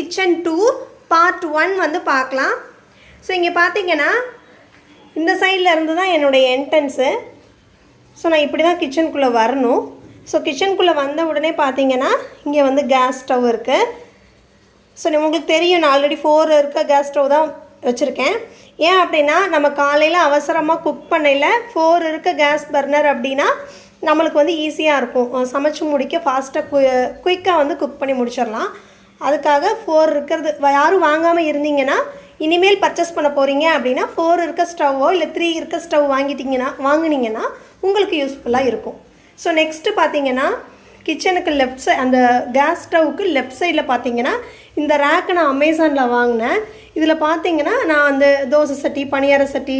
Kitchen tour part 1 வந்து பார்க்கலாம். So இங்கே பார்த்தீங்கன்னா இந்த சைடில் இருந்து தான் என்னுடைய என்ட்ரன்ஸு. ஸோ நான் இப்படி தான் கிச்சனுக்குள்ளே வரணும். ஸோ கிச்சனுக்குள்ளே வந்த உடனே பார்த்தீங்கன்னா இங்கே வந்து கேஸ் ஸ்டவ் இருக்குது. ஸோ உங்களுக்கு தெரியும், நான் ஆல்ரெடி 4 இருக்க கேஸ் ஸ்டவ் தான் வச்சுருக்கேன். ஏன் அப்படின்னா நம்ம காலையில் அவசரமாக குக் பண்ணையில் 4 இருக்க கேஸ் பர்னர் அப்படின்னா நம்மளுக்கு வந்து ஈஸியாக இருக்கும், சமைச்சு முடிக்க ஃபாஸ்ட்டாக குயிக்காக வந்து குக் பண்ணி முடிச்சிடலாம். அதுக்காக 4 இருக்கிறது யாரும் வாங்காமல் இருந்தீங்கன்னா இனிமேல் பர்ச்சேஸ் பண்ண போகிறீங்க அப்படின்னா 4 இருக்க ஸ்டவ்வோ இல்லை 3 இருக்க ஸ்டவ் வாங்கினீங்கன்னா உங்களுக்கு யூஸ்ஃபுல்லாக இருக்கும். ஸோ நெக்ஸ்ட்டு பார்த்தீங்கன்னா கிச்சனுக்கு லெஃப்ட் சைட், அந்த கேஸ் ஸ்டவ்வுக்கு லெஃப்ட் சைடில் பார்த்தீங்கன்னா இந்த ரேக்கு நான் அமேசானில் வாங்கினேன். இதில் பார்த்தீங்கன்னா நான் அந்த தோசை சட்டி, பணியார சட்டி,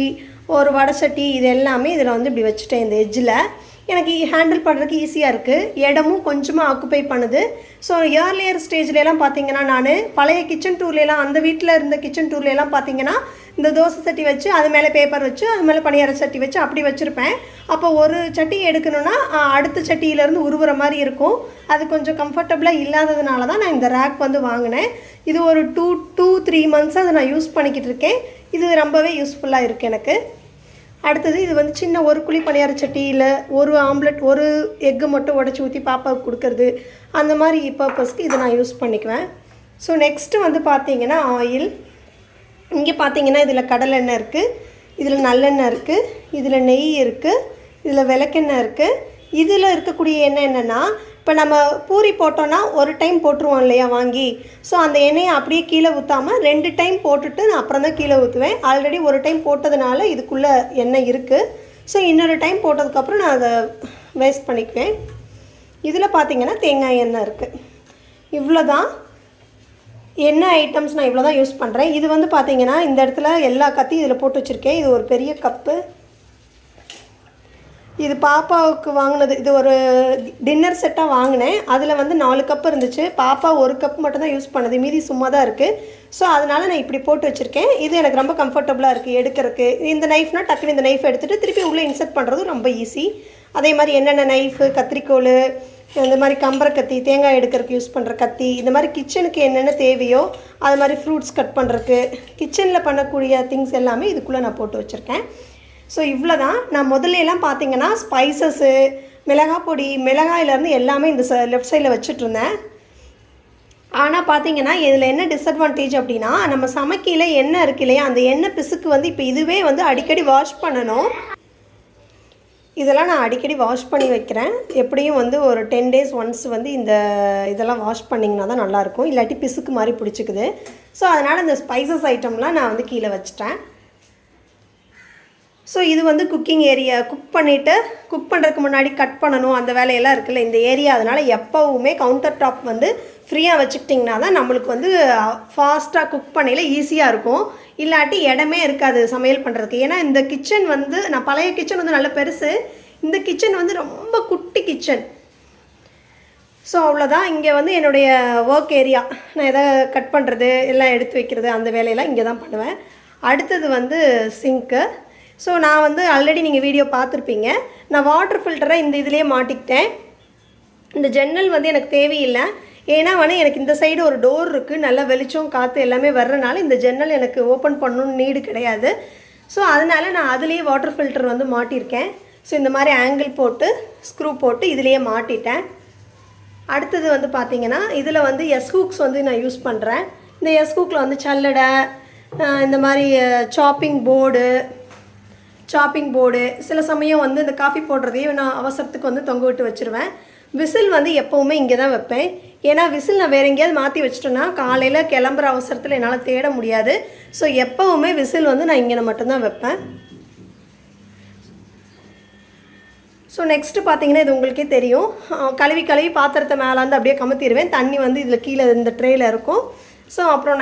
ஒரு வடை சட்டி இது எல்லாமே இதில் வந்து இப்படி வச்சுட்டேன். இந்த எட்ஜில் எனக்கு ஹேண்டில் பண்ணுறதுக்கு ஈஸியாக இருக்குது, இடமும் கொஞ்சமாக ஆக்குப்பை பண்ணுது. ஸோ ஏர்லியர் ஸ்டேஜ்லாம் பார்த்தீங்கன்னா நான் பழைய கிச்சன் டூர்லாம், அந்த வீட்டில் இருந்த கிச்சன் டூர்லாம் பார்த்தீங்கன்னா இந்த தோசை சட்டி வச்சு அது மேலே பேப்பர் வச்சு அது மேலே பணியார சட்டி வச்சு அப்படி வச்சுருப்பேன். அப்போ ஒரு சட்டி எடுக்கணுன்னா அடுத்த சட்டியிலேருந்து உருவுற மாதிரி இருக்கும். அது கொஞ்சம் கம்ஃபர்டபுளாக இல்லாததுனால தான் நான் இந்த ரேக் வந்து வாங்கினேன். இது ஒரு 2-3 மந்த்ஸாக அதை நான் யூஸ் பண்ணிக்கிட்டு இருக்கேன். இது ரொம்பவே யூஸ்ஃபுல்லாக இருக்குது எனக்கு. அடுத்தது இது வந்து சின்ன ஒரு குழி பணியார சட்டியில் ஒரு ஆம்லெட், ஒரு எக்கு மட்டும் உடச்சி ஊற்றி பாப்பாவுக்கு கொடுக்கறது, அந்த மாதிரி பர்பஸ்க்கு இதை நான் யூஸ் பண்ணிக்குவேன். ஸோ நெக்ஸ்ட்டு வந்து பார்த்திங்கன்னா ஆயில். இங்கே பார்த்தீங்கன்னா இதில் கடலெண்ணெய் இருக்குது, இதில் நல்லெண்ணெய் இருக்குது, இதில் நெய் இருக்குது, இதில் விளக்கெண்ணெய் இருக்குது. இதில் இருக்கக்கூடிய எண்ணெய் என்னென்னா, இப்போ நம்ம பூரி போட்டோன்னா ஒரு டைம் போட்டுருவோம் இல்லையா வாங்கி. ஸோ அந்த எண்ணெயை அப்படியே கீழே ஊற்றாமல் 2 டைம் போட்டுட்டு நான் அப்புறம் தான் கீழே ஊற்றுவேன். ஆல்ரெடி ஒரு டைம் போட்டதுனால இதுக்குள்ளே எண்ணெய் இருக்குது. ஸோ இன்னொரு டைம் போட்டதுக்கப்புறம் நான் அதை வேஸ்ட் பண்ணிக்குவேன். இதில் பார்த்திங்கன்னா தேங்காய் எண்ணெய் இருக்குது. இவ்வளோ தான் எண்ணெய் ஐட்டம்ஸ் நான் இவ்வளோ தான் யூஸ் பண்ணுறேன். இது வந்து பார்த்திங்கன்னா இந்த இடத்துல எல்லா கத்தியும் இதில் போட்டு வச்சுருக்கேன். இது ஒரு பெரிய கப்பு. இது பாப்பாவுக்கு வாங்கினது, இது ஒரு டின்னர் செட்டாக வாங்கினேன். அதில் வந்து 4 கப்பு இருந்துச்சு. பாப்பா 1 கப் மட்டும் தான் யூஸ் பண்ணுது, மீதி சும்மா தான் இருக்குது. ஸோ அதனால் நான் இப்படி போட்டு வச்சுருக்கேன். இது எனக்கு ரொம்ப கம்ஃபர்டபுளாக இருக்குது எடுக்கிறதுக்கு. இந்த நைஃப்னால் டக்குனு இந்த நைஃப் எடுத்துகிட்டு திருப்பி உள்ளே இன்சர்ட் பண்ணுறது ரொம்ப ஈஸி. அதே மாதிரி என்னென்ன நைஃபு, கத்திரிக்கோல், இந்த மாதிரி கம்பரை கத்தி, தேங்காய் எடுக்கிறதுக்கு யூஸ் பண்ணுற கத்தி, இந்த மாதிரி கிச்சனுக்கு என்னென்ன தேவையோ அது மாதிரி ஃப்ரூட்ஸ் கட் பண்ணுறதுக்கு கிச்சனில் பண்ணக்கூடிய திங்ஸ் எல்லாமே இதுக்குள்ளே நான் போட்டு வச்சுருக்கேன். ஸோ இவ்வளோ தான். நான் முதல்லையெல்லாம் பார்த்தீங்கன்னா ஸ்பைசஸ்ஸு, மிளகாய் பொடி, மிளகாயிலேருந்து எல்லாமே இந்த லெஃப்ட் சைடில் வச்சுட்ருந்தேன். ஆனால் பார்த்தீங்கன்னா இதில் என்ன டிஸ்அட்வான்டேஜ் அப்படின்னா, நம்ம சமைக்கையில் எண்ணெய் இருக்கு இல்லையா, அந்த எண்ணெய் பிசுக்கு வந்து இப்போ இதுவே வந்து அடிக்கடி வாஷ் பண்ணணும். இதெல்லாம் நான் அடிக்கடி வாஷ் பண்ணி வைக்கிறேன். எப்படியும் வந்து ஒரு 10 days ஒன்ஸ் வந்து இந்த இதெல்லாம் வாஷ் பண்ணிங்கன்னா தான் நல்லாயிருக்கும், இல்லாட்டி பிசுக்கு மாதிரி பிடிச்சிக்குது. ஸோ அதனால் இந்த ஸ்பைசஸ் ஐட்டம்லாம் நான் வந்து கீழே வச்சிட்டேன். ஸோ இது வந்து குக்கிங் ஏரியா. குக் பண்ணுறதுக்கு முன்னாடி கட் பண்ணணும் அந்த வேலையெல்லாம் இருக்குல்ல இந்த ஏரியா. அதனால் எப்போவுமே கவுண்டர் டாப் வந்து ஃப்ரீயாக வச்சுக்கிட்டிங்கன்னா தான் நம்மளுக்கு வந்து ஃபாஸ்ட்டாக குக் பண்ணையில் ஈஸியாக இருக்கும். இல்லாட்டி இடமே இருக்காது சமையல் பண்ணுறதுக்கு. ஏன்னா இந்த கிச்சன் வந்து நான் பழைய கிச்சன் வந்து நல்ல பெருசு, இந்த கிச்சன் வந்து ரொம்ப குட்டி கிச்சன். ஸோ அவ்வளோதான். இங்கே வந்து என்னுடைய ஒர்க் ஏரியா. நான் எதை கட் பண்ணுறது எல்லாம் எடுத்து வைக்கிறது அந்த வேலையெல்லாம் இங்கே தான் பண்ணுவேன். அடுத்தது வந்து சிங்க்கு. ஸோ நான் வந்து ஆல்ரெடி நீங்கள் வீடியோ பார்த்துருப்பீங்க. நான் வாட்டர் ஃபில்டரை இந்த இதிலே மாட்டிக்கிட்டேன். இந்த ஜன்னல் வந்து எனக்கு தேவையில்லை. ஏன்னா வந்து எனக்கு இந்த சைடு ஒரு டோர் இருக்குது, நல்ல வெளிச்சம் காற்று எல்லாமே வர்றனால இந்த ஜன்னல் எனக்கு ஓப்பன் பண்ணணும்னு நீடு கிடையாது. ஸோ அதனால் நான் அதுலேயே வாட்டர் ஃபில்டர் வந்து மாட்டியிருக்கேன். ஸோ இந்த மாதிரி ஆங்கிள் போட்டு ஸ்க்ரூ போட்டு இதிலேயே மாட்டிட்டேன். அடுத்தது வந்து பார்த்திங்கன்னா இதில் வந்து எஸ் ஹூக்ஸ் வந்து நான் யூஸ் பண்ணுறேன். இந்த எஸ் ஹூக்கில் வந்து சல்லடை, இந்த மாதிரி சாப்பிங் போர்டு, சில சமயம் வந்து இந்த காஃபி போடுறதையும் நான் அவசரத்துக்கு வந்து தொங்க விட்டு வச்சுருவேன். விசில் வந்து எப்போவுமே இங்கே தான் வைப்பேன். ஏன்னா விசில் நான் வேறு எங்கேயாவது மாற்றி வச்சிட்டேன்னா காலையில் கிளம்புற அவசரத்தில் என்னால் தேட முடியாது. ஸோ எப்போவுமே விசில் வந்து நான் இங்கே மட்டும்தான் வைப்பேன். ஸோ நெக்ஸ்ட்டு பார்த்தீங்கன்னா இது உங்களுக்கே தெரியும், கழுவி பாத்திரத்தை மேலேருந்து அப்படியே கமுத்திடுவேன். தண்ணி வந்து இதில் கீழே இந்த ட்ரேயில் இருக்கும். ஸோ அப்புறம்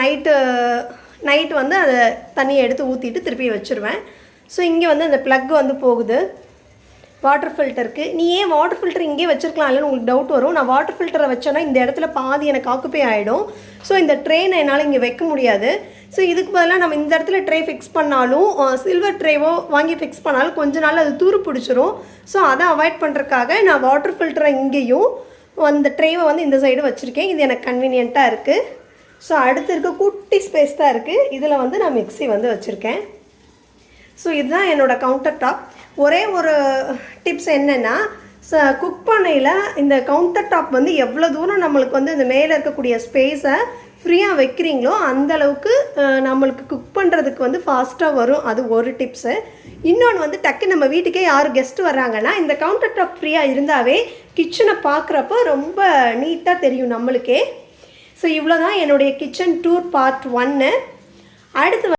நைட்டு வந்து அதை தண்ணியை எடுத்து ஊற்றிட்டு திருப்பி வச்சுருவேன். ஸோ இங்கே வந்து அந்த ப்ளக் வந்து போகுது வாட்டர் ஃபில்டருக்கு. நீ ஏன் வாட்டர் ஃபில்டர் இங்கே வச்சுருக்கலாம் இல்லைன்னு உங்களுக்கு டவுட் வரும். நான் வாட்டர் ஃபில்டரை வச்சேன்னா இந்த இடத்துல பாதி எனக்கு ஆக்குப்பே ஆகிடும். ஸோ இந்த ட்ரேனை என்னால் இங்கே வைக்க முடியாது. ஸோ இதுக்கு பதிலாக நம்ம இந்த இடத்துல ட்ரே ஃபிக்ஸ் பண்ணாலும், சில்வர் ட்ரேவோ வாங்கி ஃபிக்ஸ் பண்ணாலும் கொஞ்ச நாள் அது தூரு பிடிச்சிரும். ஸோ அதை அவாய்ட் பண்ணுறதுக்காக நான் வாட்டர் ஃபில்டரை இங்கேயும் அந்த ட்ரேவை வந்து இந்த சைடு வச்சுருக்கேன். இது எனக்கு கன்வீனியண்ட்டாக இருக்குது. ஸோ அடுத்து இருக்க குட்டி ஸ்பேஸ் தான் இருக்குது. இதில் வந்து நான் மிக்ஸி வந்து வச்சுருக்கேன். ஸோ இதுதான் என்னோடய கவுண்டர் டாப். ஒரே ஒரு டிப்ஸ் என்னென்னா, குக் பண்ணையில் இந்த கவுண்டர் டாப் வந்து எவ்வளோ தூரம் நம்மளுக்கு வந்து இந்த மேலே இருக்கக்கூடிய ஸ்பேஸை ஃப்ரீயாக வைக்கிறீங்களோ அந்தளவுக்கு நம்மளுக்கு குக் பண்ணுறதுக்கு வந்து ஃபாஸ்ட்டாக வரும். அது ஒரு டிப்ஸு. இன்னொன்று வந்து டக்கு நம்ம வீட்டுக்கே யார் கெஸ்ட்டு வர்றாங்கன்னா இந்த கவுண்டர் டாப் ஃப்ரீயாக இருந்தாவே கிச்சனை பார்க்குறப்ப ரொம்ப நீட்டாக தெரியும் நம்மளுக்கே. ஸோ இவ்வளோ தான் என்னுடைய கிச்சன் டூர் பார்ட் 1. அடுத்து